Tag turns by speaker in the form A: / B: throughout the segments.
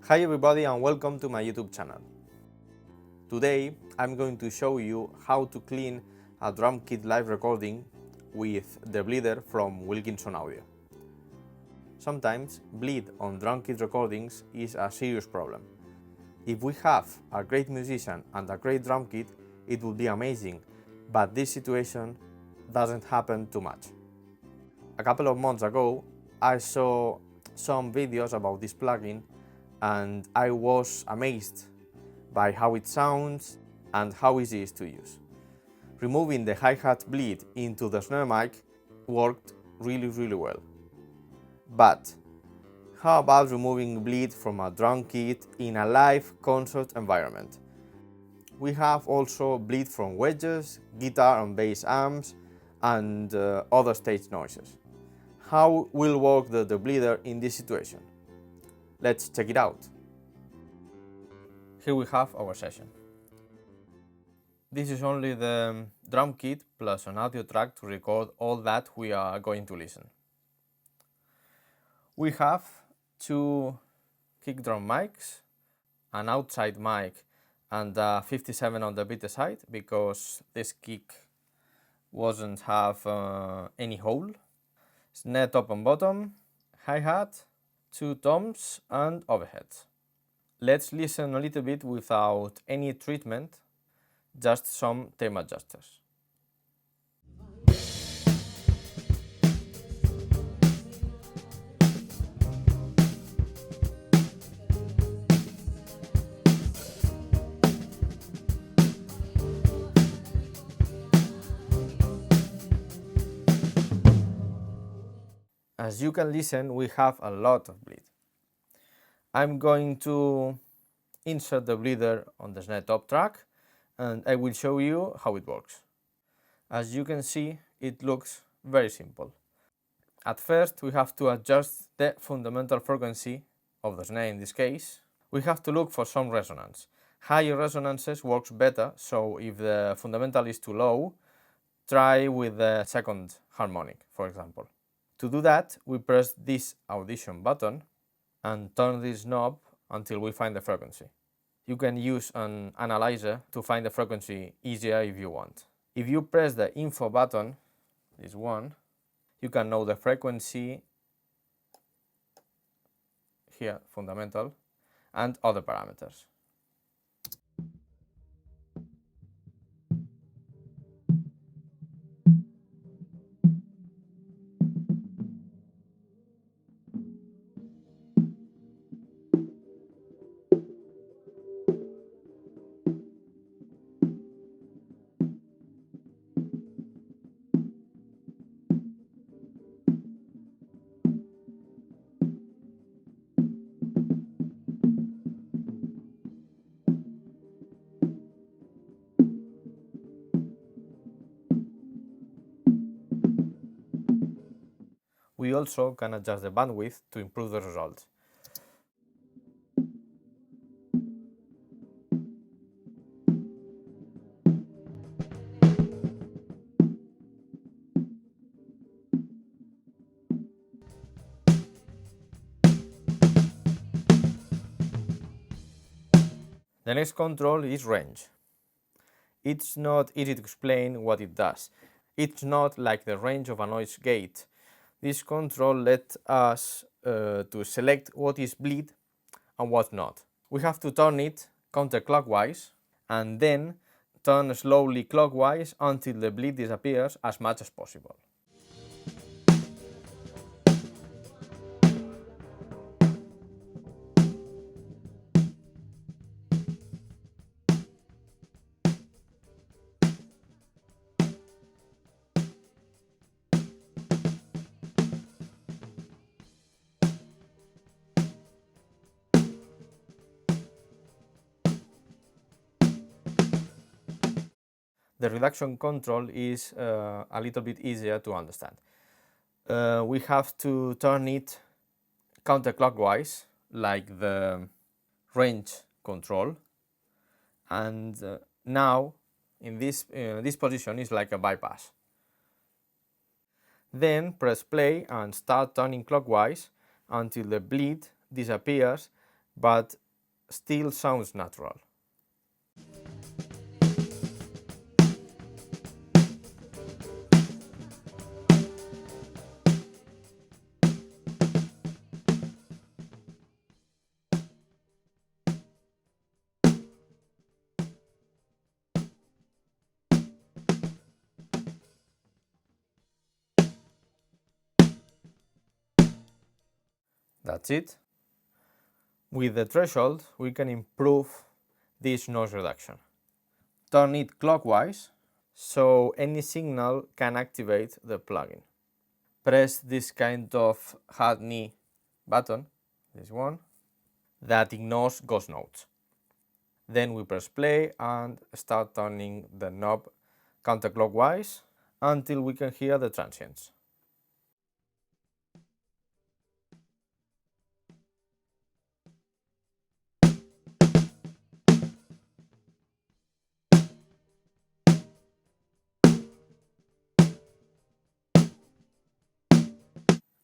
A: Hi everybody and welcome to my YouTube channel. Today I'm going to show you how to clean a drum kit live recording with Debleeder from Wilkinson Audio. Sometimes bleed on drum kit recordings is a serious problem. If we have a great musician and a great drum kit, it would be amazing, but this situation doesn't happen too much. A couple of months ago I saw some videos about this plugin and I was amazed by how it sounds and how easy it is to use. Removing the hi-hat bleed into the snare mic worked really well. But how about removing bleed from a drum kit in a live concert environment? We have also bleed from wedges, guitar and bass amps and other stage noises. How will work the Debleeder in this situation? Let's check it out. Here we have our session. This is only the drum kit plus an audio track to record all that we are going to listen. We have two kick drum mics, an outside mic and a 57 on the beat side because this kick wasn't have any hole, snare top and bottom, hi-hat, two toms and overheads. Let's listen a little bit without any treatment, just some theme adjusters. As you can listen, we have a lot of bleed. I'm going to insert the Debleeder on the snare top track and I will show you how it works. As you can see, it looks very simple. At first, we have to adjust the fundamental frequency of the snare in this case. We have to look for some resonance. Higher resonances works better, so if the fundamental is too low, try with the second harmonic, for example. To do that, we press this audition button and turn this knob until we find the frequency. You can use an analyzer to find the frequency easier if you want. If you press the info button, this one, you can know the frequency, here fundamental, and other parameters. We also can adjust the bandwidth to improve the results. The next control is range. It's not easy to explain what it does. It's not like the range of a noise gate. This control lets us to select what is bleed and what not. We have to turn it counterclockwise and then turn slowly clockwise until the bleed disappears as much as possible. The reduction control is a little bit easier to understand. We have to turn it counterclockwise, like the range control, and now in this position is like a bypass. Then press play and start turning clockwise until the bleed disappears but still sounds natural. That's it. With the threshold, we can improve this noise reduction. Turn it clockwise, so any signal can activate the plugin. Press this kind of hard knee button, this one, that ignores ghost notes. Then we press play and start turning the knob counterclockwise until we can hear the transients.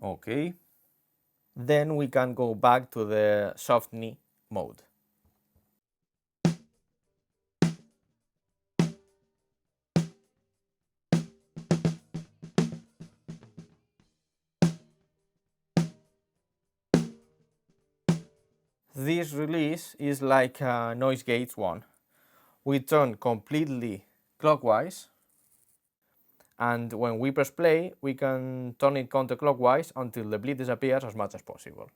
A: Okay. Then we can go back to the soft knee mode. This release is like a noise gate one. We turn completely clockwise, and when we press play, we can turn it counterclockwise until the bleed disappears as much as possible.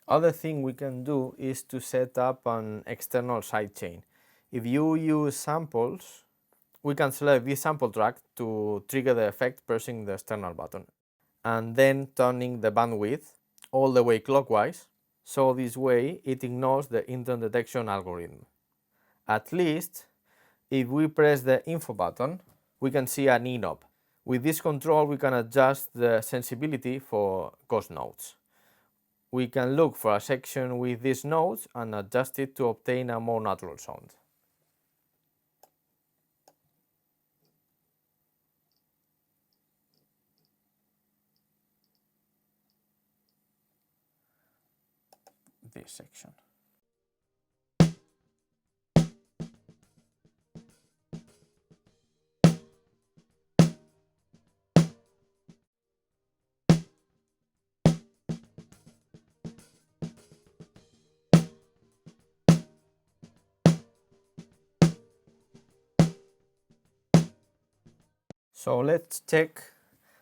A: Other thing we can do is to set up an external sidechain. If you use samples, we can select this sample track to trigger the effect pressing the external button and then turning the bandwidth all the way clockwise, so this way it ignores the intent detection algorithm. At least if we press the info button, we can see an knob. With this control we can adjust the sensibility for ghost notes. We can look for a section with these notes and adjust it to obtain a more natural sound. This section. So let's check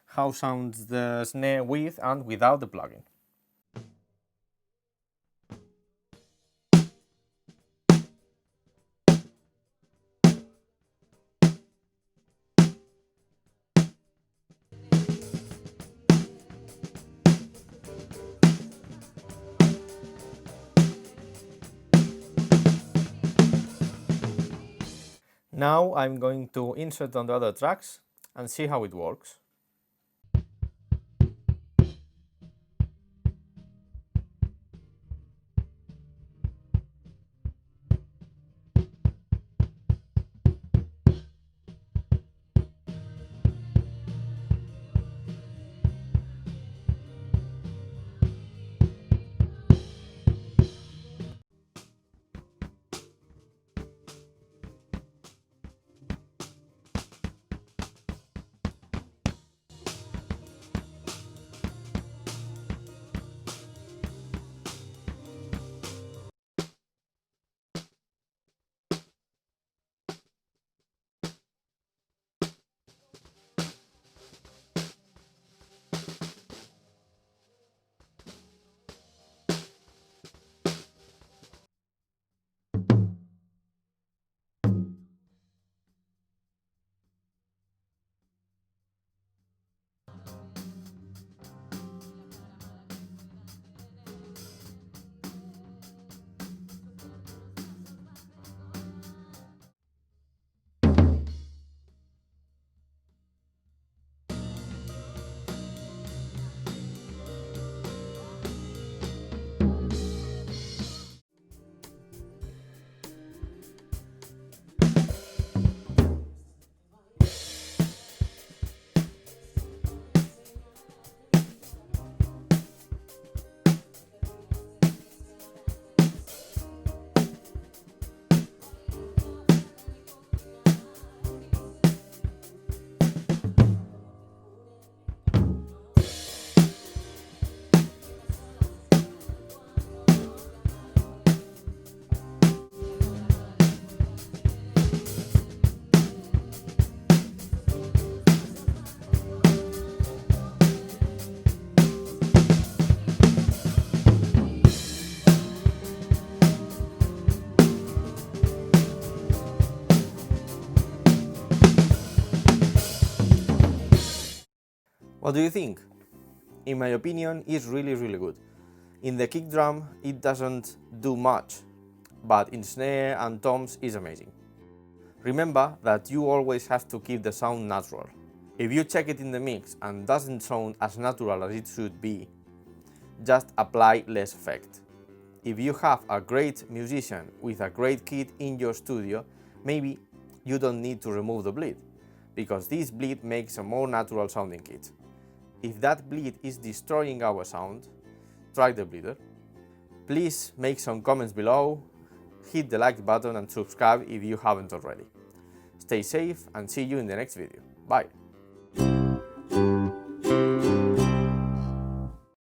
A: how sounds the snare with and without the plugin. Now I'm going to insert on the other tracks and see how it works. What do you think? In my opinion, it's really good. In the kick drum, it doesn't do much, but in snare and toms, it's amazing. Remember that you always have to keep the sound natural. If you check it in the mix and doesn't sound as natural as it should be, just apply less effect. If you have a great musician with a great kit in your studio, maybe you don't need to remove the bleed, because this bleed makes a more natural sounding kit. If that bleed is destroying our sound, try Debleeder. Please make some comments below, hit the like button and subscribe if you haven't already. Stay safe and see you in the next video. Bye!